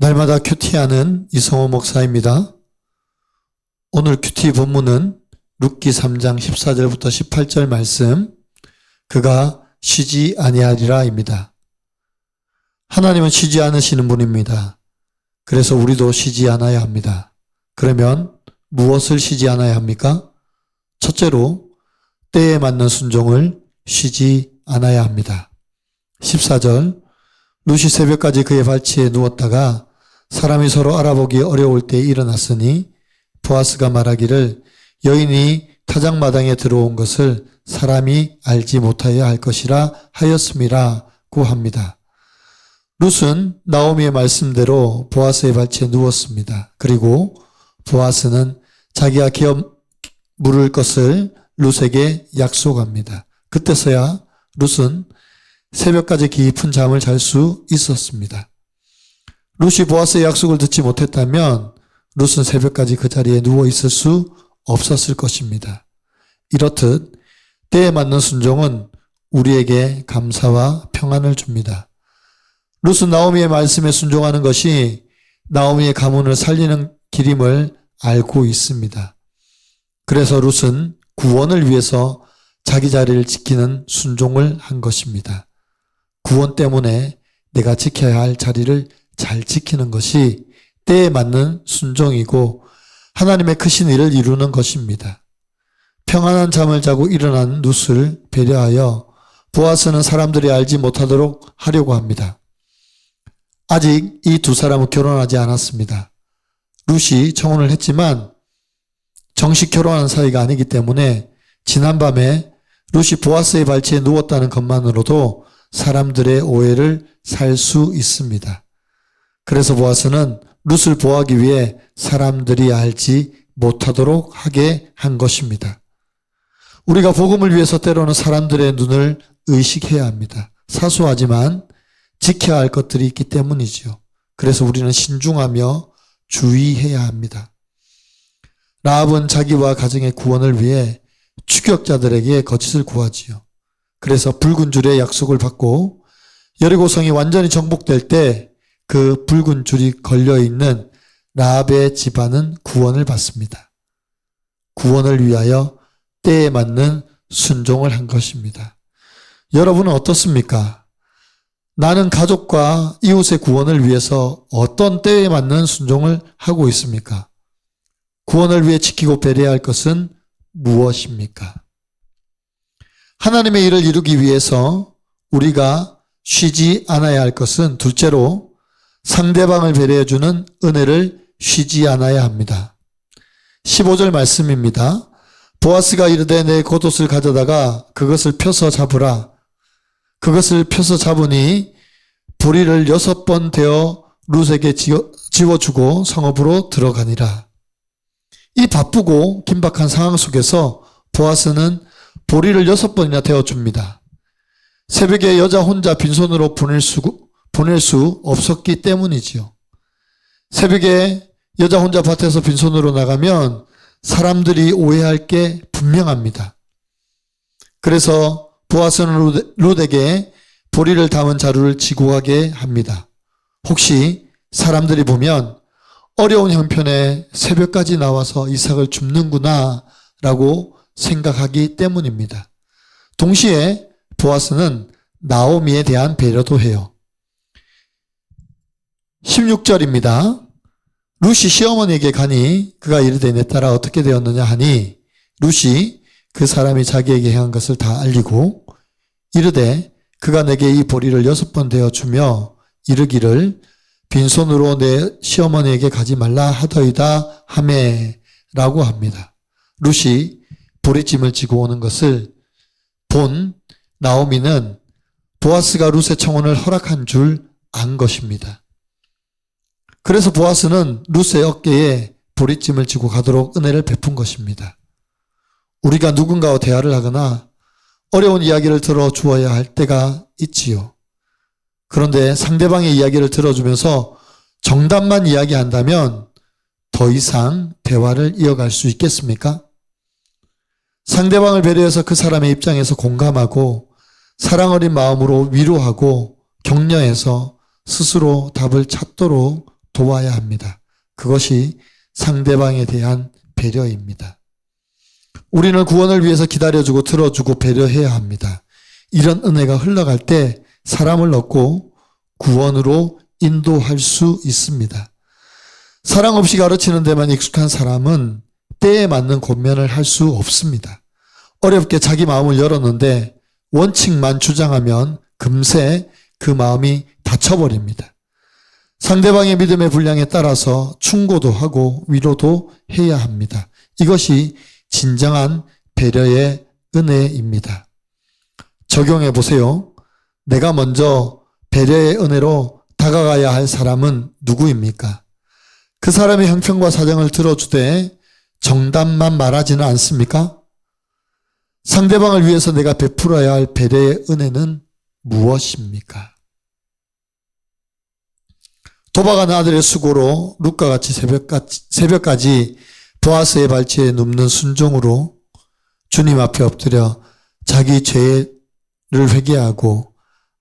날마다 큐티하는 이성호 목사입니다. 오늘 큐티 본문은 룻기 3장 14절부터 18절 말씀, 그가 쉬지 아니하리라입니다. 하나님은 쉬지 않으시는 분입니다. 그래서 우리도 쉬지 않아야 합니다. 그러면 무엇을 쉬지 않아야 합니까? 첫째로 때에 맞는 순종을 쉬지 않아야 합니다. 14절, 룻이 새벽까지 그의 발치에 누웠다가 사람이 서로 알아보기 어려울 때에 일어났으니 보아스가 말하기를 여인이 타작마당에 들어온 것을 사람이 알지 못하여 할 것이라 하였음이라고 합니다. 룻은 나오미의 말씀대로 보아스의 발치에 누웠습니다. 그리고 보아스는 자기가 기업 물을 것을 룻에게 약속합니다. 그때서야 룻은 새벽까지 깊은 잠을 잘 수 있었습니다. 룻이 보아스의 약속을 듣지 못했다면 룻은 새벽까지 그 자리에 누워 있을 수 없었을 것입니다. 이렇듯 때에 맞는 순종은 우리에게 감사와 평안을 줍니다. 룻은 나오미의 말씀에 순종하는 것이 나오미의 가문을 살리는 길임을 알고 있습니다. 그래서 룻은 구원을 위해서 자기 자리를 지키는 순종을 한 것입니다. 구원 때문에 내가 지켜야 할 자리를 잘 지키는 것이 때에 맞는 순종이고 하나님의 크신 일을 이루는 것입니다. 평안한 잠을 자고 일어난 룻을 배려하여 보아스는 사람들이 알지 못하도록 하려고 합니다. 아직 이 두 사람은 결혼하지 않았습니다. 룻이 청혼을 했지만 정식 결혼한 사이가 아니기 때문에 지난밤에 룻이 보아스의 발치에 누웠다는 것만으로도 사람들의 오해를 살 수 있습니다. 그래서 보아스는 룻을 보호하기 위해 사람들이 알지 못하도록 하게 한 것입니다. 우리가 복음을 위해서 때로는 사람들의 눈을 의식해야 합니다. 사소하지만 지켜야 할 것들이 있기 때문이지요. 그래서 우리는 신중하며 주의해야 합니다. 라합은 자기와 가정의 구원을 위해 추격자들에게 거짓을 구하지요. 그래서 붉은 줄의 약속을 받고 여리고성이 완전히 정복될 때 그 붉은 줄이 걸려있는 라합의 집안은 구원을 받습니다. 구원을 위하여 때에 맞는 순종을 한 것입니다. 여러분은 어떻습니까? 나는 가족과 이웃의 구원을 위해서 어떤 때에 맞는 순종을 하고 있습니까? 구원을 위해 지키고 배려할 것은 무엇입니까? 하나님의 일을 이루기 위해서 우리가 쉬지 않아야 할 것은 둘째로 상대방을 배려해주는 은혜를 쉬지 않아야 합니다. 15절 말씀입니다. 보아스가 이르되 내 겉옷을 가져다가 그것을 펴서 잡으라. 그것을 펴서 잡으니 보리를 6번 대어 룻에게 지워주고 성읍으로 들어가니라. 이 바쁘고 긴박한 상황 속에서 보아스는 보리를 6번이나 데워줍니다. 새벽에 여자 혼자 빈손으로 보낼 수 없었기 때문이지요. 새벽에 여자 혼자 밭에서 빈손으로 나가면 사람들이 오해할 게 분명합니다. 그래서 보아스는 룻에게 보리를 담은 자루를 지고 가게 합니다. 혹시 사람들이 보면 어려운 형편에 새벽까지 나와서 이삭을 줍는구나 라고 생각하기 때문입니다. 동시에 보아스는 나오미에 대한 배려도 해요. 16절입니다. 룻이 시어머니에게 가니 그가 이르되 내 딸아 어떻게 되었느냐 하니 룻이 그 사람이 자기에게 행한 것을 다 알리고 이르되 그가 내게 이 보리를 6번 대어 주며 이르기를 빈손으로 내 시어머니에게 가지 말라 하더이다 하매 라고 합니다. 룻이 보리짐을 지고 오는 것을 본 나오미는 보아스가 룻의 청혼을 허락한 줄 안 것입니다. 그래서 보아스는 룻의 어깨에 보리짐을 지고 가도록 은혜를 베푼 것입니다. 우리가 누군가와 대화를 하거나 어려운 이야기를 들어주어야 할 때가 있지요. 그런데 상대방의 이야기를 들어주면서 정답만 이야기한다면 더 이상 대화를 이어갈 수 있겠습니까? 상대방을 배려해서 그 사람의 입장에서 공감하고 사랑 어린 마음으로 위로하고 격려해서 스스로 답을 찾도록 도와야 합니다. 그것이 상대방에 대한 배려입니다. 우리는 구원을 위해서 기다려주고 들어주고 배려해야 합니다. 이런 은혜가 흘러갈 때 사람을 얻고 구원으로 인도할 수 있습니다. 사랑 없이 가르치는 데만 익숙한 사람은 때에 맞는 권면을 할 수 없습니다. 어렵게 자기 마음을 열었는데 원칙만 주장하면 금세 그 마음이 닫혀버립니다. 상대방의 믿음의 분량에 따라서 충고도 하고 위로도 해야 합니다. 이것이 진정한 배려의 은혜입니다. 적용해 보세요. 내가 먼저 배려의 은혜로 다가가야 할 사람은 누구입니까? 그 사람의 형편과 사정을 들어주되 정답만 말하지는 않습니까? 상대방을 위해서 내가 베풀어야 할 배려의 은혜는 무엇입니까? 도박하는 아들의 수고로 룻과같이 새벽까지 보아스의 발치에 눕는 순종으로 주님 앞에 엎드려 자기 죄를 회개하고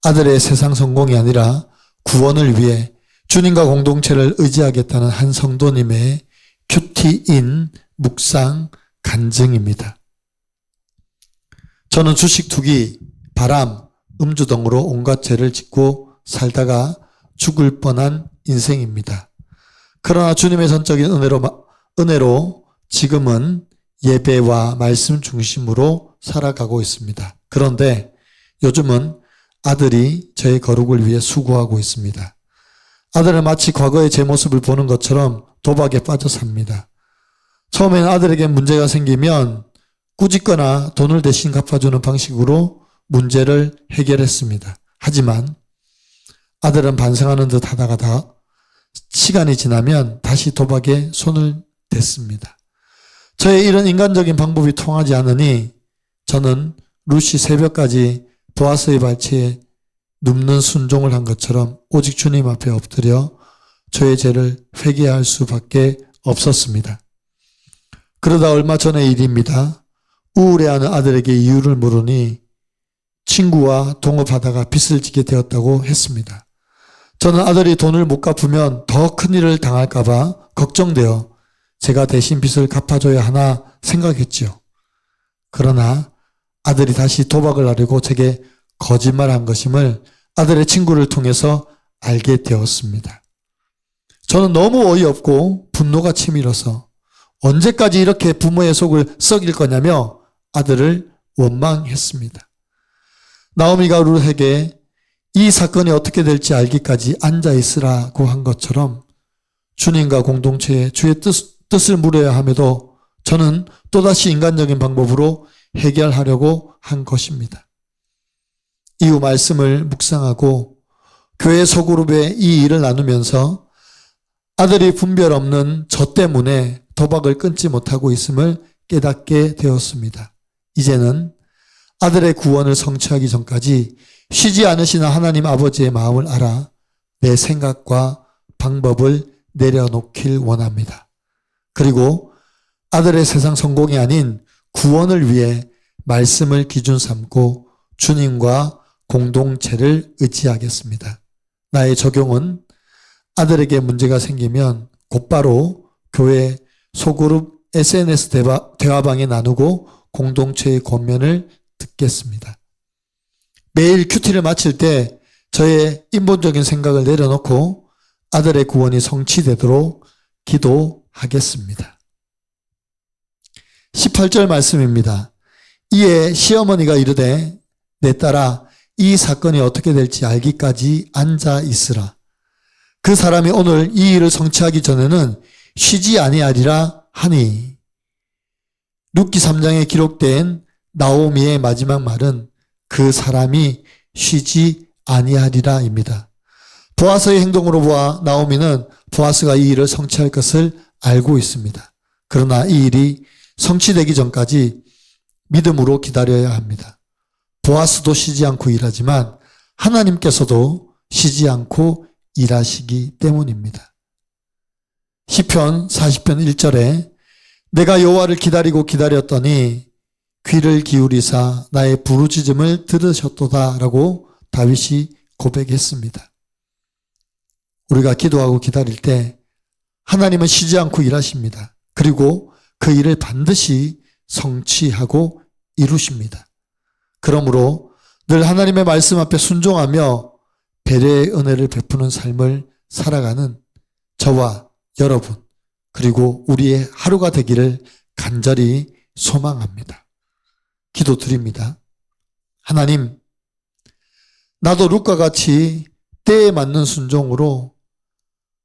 아들의 세상 성공이 아니라 구원을 위해 주님과 공동체를 의지하겠다는 한 성도님의 큐티인 묵상 간증입니다. 저는 주식 투기, 바람, 음주 등으로 온갖 죄를 짓고 살다가 죽을 뻔한 인생입니다. 그러나 주님의 선적인 은혜로 지금은 예배와 말씀 중심으로 살아가고 있습니다. 그런데 요즘은 아들이 저의 거룩을 위해 수고하고 있습니다. 아들은 마치 과거의 제 모습을 보는 것처럼 도박에 빠져 삽니다. 처음에는 아들에게 문제가 생기면 꾸짖거나 돈을 대신 갚아주는 방식으로 문제를 해결했습니다. 하지만 아들은 반성하는 듯 하다가 시간이 지나면 다시 도박에 손을 댔습니다. 저의 이런 인간적인 방법이 통하지 않으니 저는 룻이 새벽까지 보아스의 발치에 눕는 순종을 한 것처럼 오직 주님 앞에 엎드려 저의 죄를 회개할 수밖에 없었습니다. 그러다 얼마 전의 일입니다. 우울해하는 아들에게 이유를 물으니 친구와 동업하다가 빚을 지게 되었다고 했습니다. 저는 아들이 돈을 못 갚으면 더 큰일을 당할까 봐 걱정되어 제가 대신 빚을 갚아줘야 하나 생각했지요. 그러나 아들이 다시 도박을 하려고 제게 거짓말한 것임을 아들의 친구를 통해서 알게 되었습니다. 저는 너무 어이없고 분노가 치밀어서 언제까지 이렇게 부모의 속을 썩일 거냐며 아들을 원망했습니다. 나오미가 룻에게 이 사건이 어떻게 될지 알기까지 앉아있으라고 한 것처럼 주님과 공동체에 주의 뜻을 물어야 함에도 저는 또다시 인간적인 방법으로 해결하려고 한 것입니다. 이후 말씀을 묵상하고 교회 소그룹에 이 일을 나누면서 아들이 분별 없는 저 때문에 도박을 끊지 못하고 있음을 깨닫게 되었습니다. 이제는 아들의 구원을 성취하기 전까지 쉬지 않으시는 하나님 아버지의 마음을 알아 내 생각과 방법을 내려놓길 원합니다. 그리고 아들의 세상 성공이 아닌 구원을 위해 말씀을 기준 삼고 주님과 공동체를 의지하겠습니다. 나의 적용은 아들에게 문제가 생기면 곧바로 교회 소그룹 SNS 대화방에 나누고 공동체의 권면을 듣겠습니다. 매일 큐티를 마칠 때 저의 인본적인 생각을 내려놓고 아들의 구원이 성취되도록 기도하겠습니다. 18절 말씀입니다. 이에 시어머니가 이르되 내 딸아 이 사건이 어떻게 될지 알기까지 앉아 있으라. 그 사람이 오늘 이 일을 성취하기 전에는 쉬지 아니하리라 하니. 룻기 3장에 기록된 나오미의 마지막 말은 그 사람이 쉬지 아니하리라입니다. 보아스의 행동으로 보아 나오미는 보아스가 이 일을 성취할 것을 알고 있습니다. 그러나 이 일이 성취되기 전까지 믿음으로 기다려야 합니다. 보아스도 쉬지 않고 일하지만 하나님께서도 쉬지 않고 일하시기 때문입니다. 시편 40편 1절에 내가 여호와를 기다리고 기다렸더니 귀를 기울이사 나의 부르짖음을 들으셨도다 라고 다윗이 고백했습니다. 우리가 기도하고 기다릴 때 하나님은 쉬지 않고 일하십니다. 그리고 그 일을 반드시 성취하고 이루십니다. 그러므로 늘 하나님의 말씀 앞에 순종하며 배려의 은혜를 베푸는 삶을 살아가는 저와 여러분, 그리고 우리의 하루가 되기를 간절히 소망합니다. 기도드립니다. 하나님, 나도 룻과 같이 때에 맞는 순종으로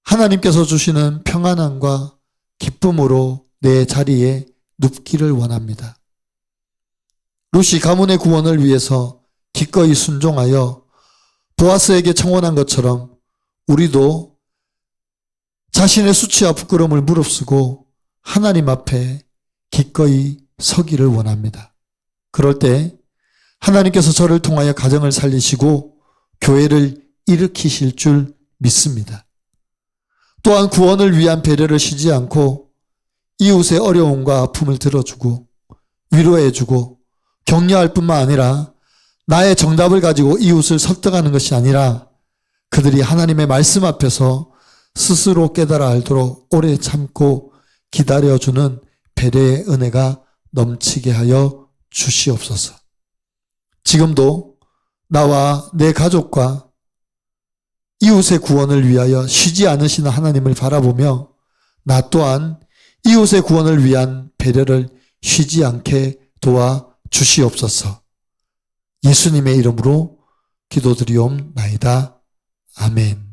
하나님께서 주시는 평안함과 기쁨으로 내 자리에 눕기를 원합니다. 룻이 가문의 구원을 위해서 기꺼이 순종하여 보아스에게 청혼한 것처럼 우리도 자신의 수치와 부끄러움을 무릅쓰고 하나님 앞에 기꺼이 서기를 원합니다. 그럴 때 하나님께서 저를 통하여 가정을 살리시고 교회를 일으키실 줄 믿습니다. 또한 구원을 위한 배려를 쉬지 않고 이웃의 어려움과 아픔을 들어주고 위로해주고 격려할 뿐만 아니라 나의 정답을 가지고 이웃을 설득하는 것이 아니라 그들이 하나님의 말씀 앞에서 스스로 깨달아 알도록 오래 참고 기다려주는 배려의 은혜가 넘치게 하여 주시옵소서. 지금도 나와 내 가족과 이웃의 구원을 위하여 쉬지 않으시는 하나님을 바라보며 나 또한 이웃의 구원을 위한 배려를 쉬지 않게 도와 주시옵소서. 예수님의 이름으로 기도드리옵나이다. 아멘.